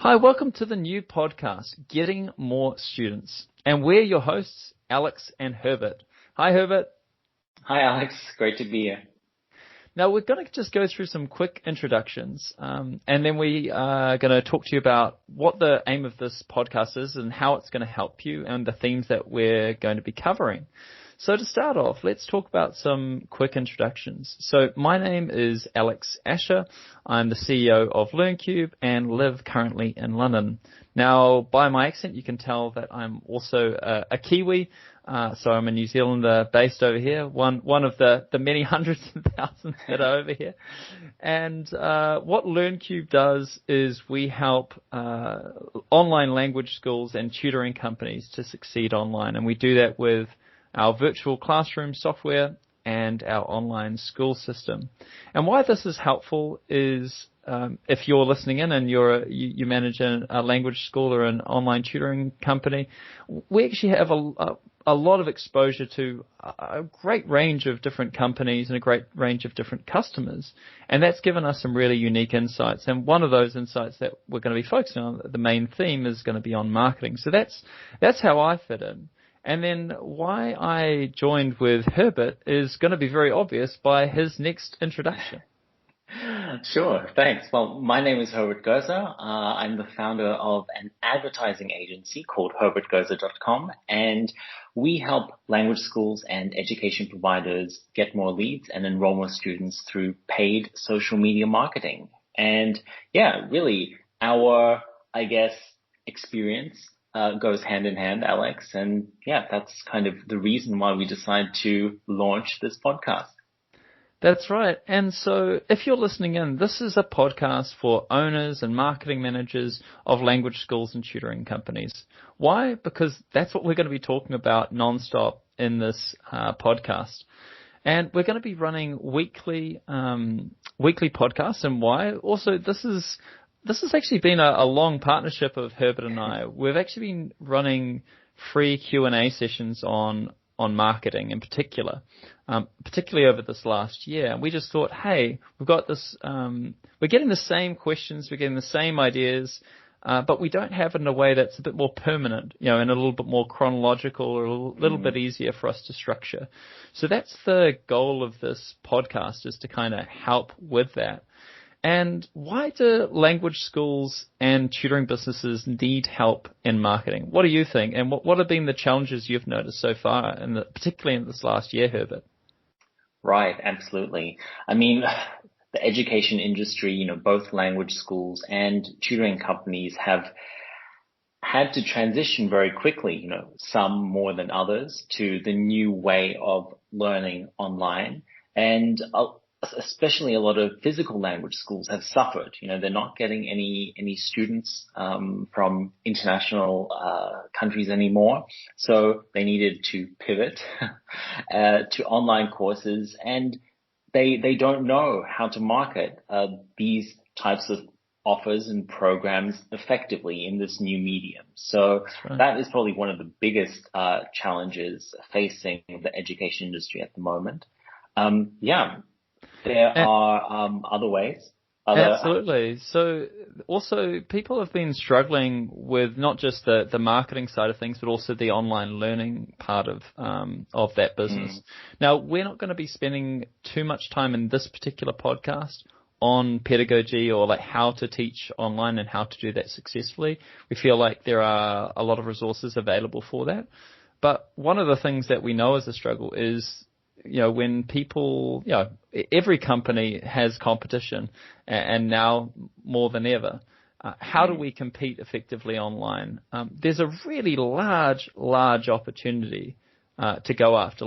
Hi, welcome to the new podcast, Getting More Students. And we're your hosts, Alex and Herbert. Hi, Herbert. Hi, Alex. Great to be here. Now, we're going to just go through some quick introductions, and then we are going to talk to you about what the aim of this podcast is and how it's going to help you and the themes that we're going to be covering. So to start off, let's talk about some quick introductions. So my name is Alex Asher. I'm the CEO of LearnCube and live currently in London. Now, by my accent, you can tell that I'm also a Kiwi. So I'm a New Zealander based over here, one of the many hundreds and thousands that are over here. And what LearnCube does is we help online language schools and tutoring companies to succeed online. And we do that with our virtual classroom software and our online school system. And why this is helpful is if you're listening in and you manage a language school or an online tutoring company, we actually have a lot of exposure to a great range of different companies and a great range of different customers. And that's given us some really unique insights. And one of those insights that we're going to be focusing on, the main theme, is going to be on marketing. So that's how I fit in. And then why I joined with Herbert is going to be very obvious by his next introduction. Sure, thanks. Well, my name is Herbert Gerzer. I'm the founder of an advertising agency called herbertgerzer.com, and we help language schools and education providers get more leads and enroll more students through paid social media marketing. And yeah, really, our, experience goes hand in hand, Alex. And yeah, that's kind of the reason why we decided to launch this podcast. That's right. And so if you're listening in, this is a podcast for owners and marketing managers of language schools and tutoring companies. Why? Because that's what we're going to be talking about nonstop in this podcast. And we're going to be running weekly podcasts. And why? Also, this has actually been a long partnership of Herbert and I. We've actually been running free Q&A sessions on marketing in particular, particularly over this last year. And we just thought, hey, we've got this, we're getting the same questions, we're getting the same ideas, but we don't have it in a way that's a bit more permanent, and a little bit more chronological or a little bit easier for us to structure. So that's the goal of this podcast, is to kind of help with that. And why do language schools and tutoring businesses need help in marketing? What do you think? And what have been the challenges you've noticed so far, particularly in this last year, Herbert? Right, absolutely. I mean, the education industry, both language schools and tutoring companies have had to transition very quickly, some more than others, to the new way of learning online. And especially a lot of physical language schools have suffered. They're not getting any students from international countries anymore. So they needed to pivot to online courses, and they don't know how to market these types of offers and programs effectively in this new medium. So that is probably one of the biggest challenges facing the education industry at the moment. There are other ways. Absolutely. So also people have been struggling with not just the marketing side of things, but also the online learning part of that business. Now, we're not going to be spending too much time in this particular podcast on pedagogy or like how to teach online and how to do that successfully. We feel like there are a lot of resources available for that. But one of the things that we know is a struggle is, when people, every company has competition, and now more than ever, how do we compete effectively online? There's a really large opportunity to go after.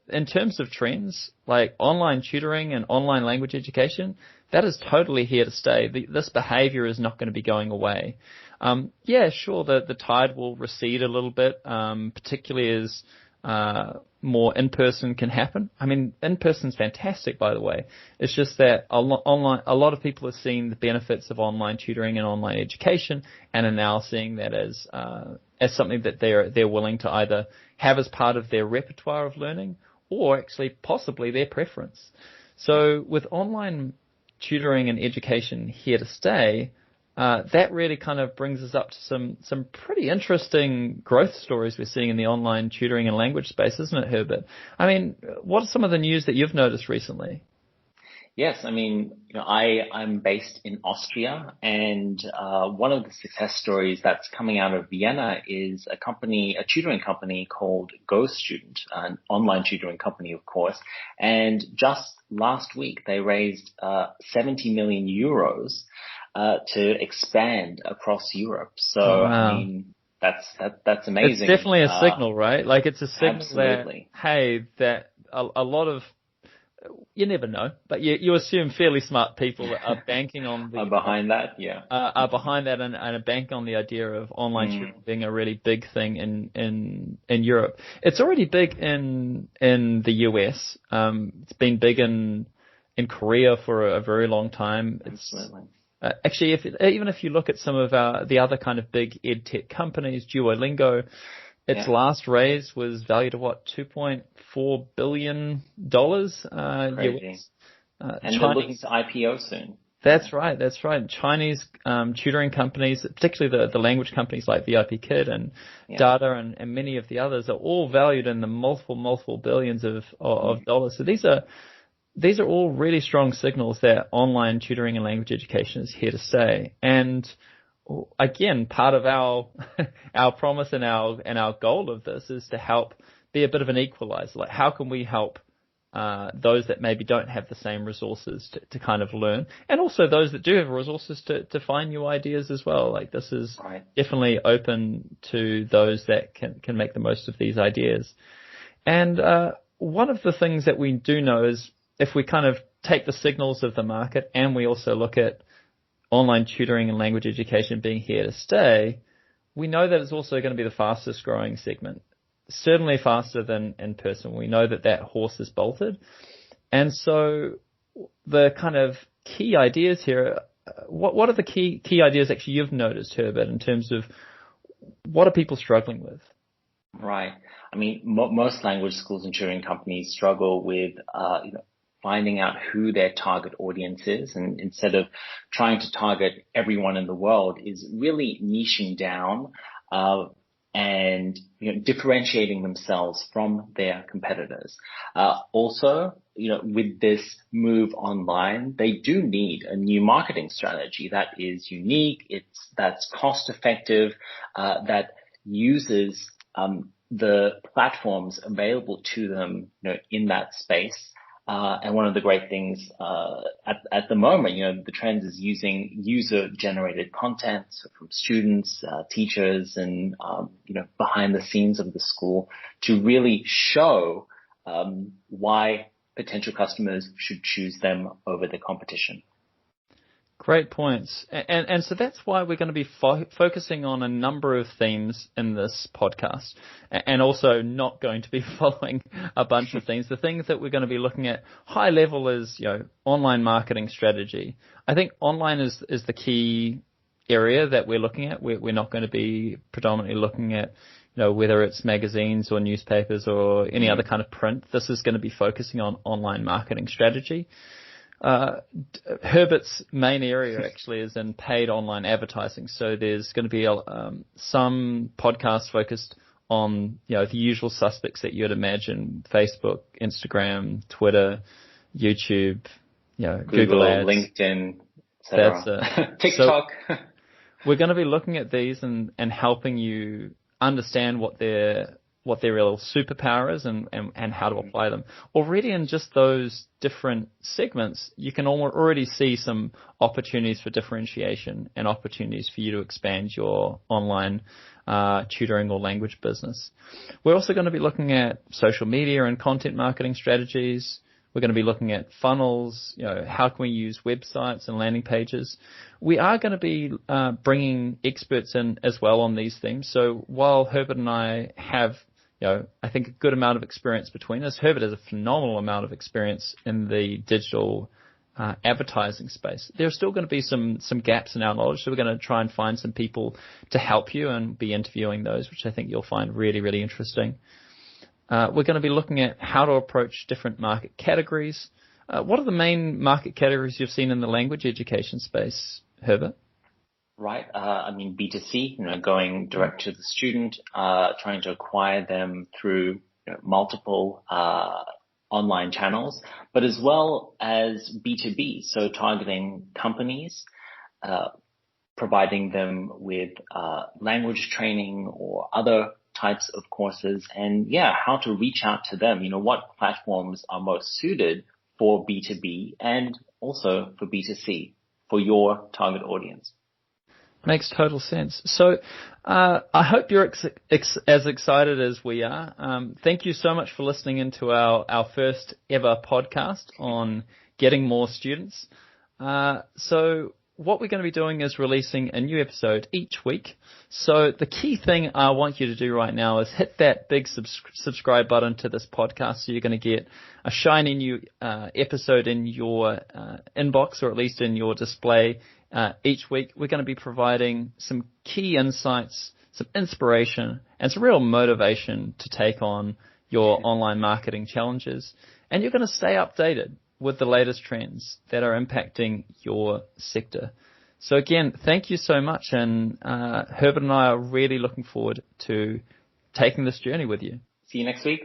In terms of trends, like online tutoring and online language education, that is totally here to stay. This behavior is not going to be going away. Sure, the tide will recede a little bit, particularly as more in-person can happen. I mean, in-person's fantastic, by the way. It's just that a lot of people have seen the benefits of online tutoring and online education, and are now seeing that as something that they're willing to either have as part of their repertoire of learning, or actually possibly their preference. So with online tutoring and education here to stay, that really kind of brings us up to some pretty interesting growth stories we're seeing in the online tutoring and language space, isn't it, Herbert? I mean, what are some of the news that you've noticed recently? Yes, I mean, I'm based in Austria, and one of the success stories that's coming out of Vienna is a tutoring company called GoStudent, an online tutoring company, of course. And just last week, they raised 70 million euros to expand across Europe. So, Wow. I mean, that's amazing. It's definitely a signal, right? Like, it's a signal absolutely. that, hey, that a lot of, you never know, but you assume fairly smart people are banking on the Are behind that, yeah. Are behind that and are banking on the idea of online tutoring being a really big thing in Europe. It's already big in the US. It's been big in Korea for a very long time. Absolutely. Actually, even if you look at some of the other kind of big ed tech companies, Duolingo, its last raise was valued at what, $2.4 billion Crazy. US. And they're looking to IPO soon. That's right. That's right. Chinese tutoring companies, particularly the language companies like VIP Kid and Data and many of the others, are all valued in the multiple billions of dollars. So these are all really strong signals that online tutoring and language education is here to stay. And again, part of our promise and our goal of this is to help be a bit of an equalizer. Like, how can we help those that maybe don't have the same resources to kind of learn, and also those that do have resources to find new ideas as well. Like, this is definitely open to those that can make the most of these ideas. And one of the things that we do know is, if we kind of take the signals of the market and we also look at online tutoring and language education being here to stay, we know that it's also going to be the fastest growing segment. Certainly faster than in person. We know that horse is bolted. And so the kind of key ideas here, what are the key ideas actually you've noticed, Herbert, in terms of what are people struggling with? Right. I mean, most language schools and tutoring companies struggle with, finding out who their target audience is, and instead of trying to target everyone in the world, is really niching down, and differentiating themselves from their competitors. Also, with this move online, they do need a new marketing strategy that is unique, that's cost effective, that uses the platforms available to them, in that space. And one of the great things at the moment, the trend is using user-generated content from students, teachers, and behind the scenes of the school to really show why potential customers should choose them over the competition. Great points. And so that's why we're going to be focusing on a number of themes in this podcast, and also not going to be following a bunch of themes. The things that we're going to be looking at high level is, online marketing strategy. I think online is the key area that we're looking at. We're not going to be predominantly looking at, whether it's magazines or newspapers or any other kind of print. This is going to be focusing on online marketing strategy. Herbert's main area actually is in paid online advertising. So there's going to be some podcasts focused on, the usual suspects that you'd imagine: Facebook, Instagram, Twitter, YouTube, Google Ads, LinkedIn, etc. TikTok. So we're going to be looking at these and helping you understand what their real superpower is and how to apply them. Already in just those different segments, you can already see some opportunities for differentiation and opportunities for you to expand your online tutoring or language business. We're also going to be looking at social media and content marketing strategies. We're going to be looking at funnels, how can we use websites and landing pages. We are going to be bringing experts in as well on these themes. So while Herbert and I have, I think a good amount of experience between us, Herbert has a phenomenal amount of experience in the digital advertising space. There are still going to be some gaps in our knowledge, so we're going to try and find some people to help you and be interviewing those, which I think you'll find really, really interesting. We're going to be looking at how to approach different market categories. What are the main market categories you've seen in the language education space, Herbert? right? I mean, B2C, going direct to the student, trying to acquire them through multiple online channels, but as well as B2B, so targeting companies, providing them with language training or other types of courses, and how to reach out to them. What platforms are most suited for B2B and also for B2C for your target audience. Makes total sense. So I hope you're as excited as we are. Thank you so much for listening into our first ever podcast on getting more students. So what we're going to be doing is releasing a new episode each week. So the key thing I want you to do right now is hit that big subscribe button to this podcast, so you're going to get a shiny new episode in your inbox, or at least in your display. Each week, we're going to be providing some key insights, some inspiration, and some real motivation to take on your online marketing challenges. And you're going to stay updated with the latest trends that are impacting your sector. So again, thank you so much. And Herbert and I are really looking forward to taking this journey with you. See you next week.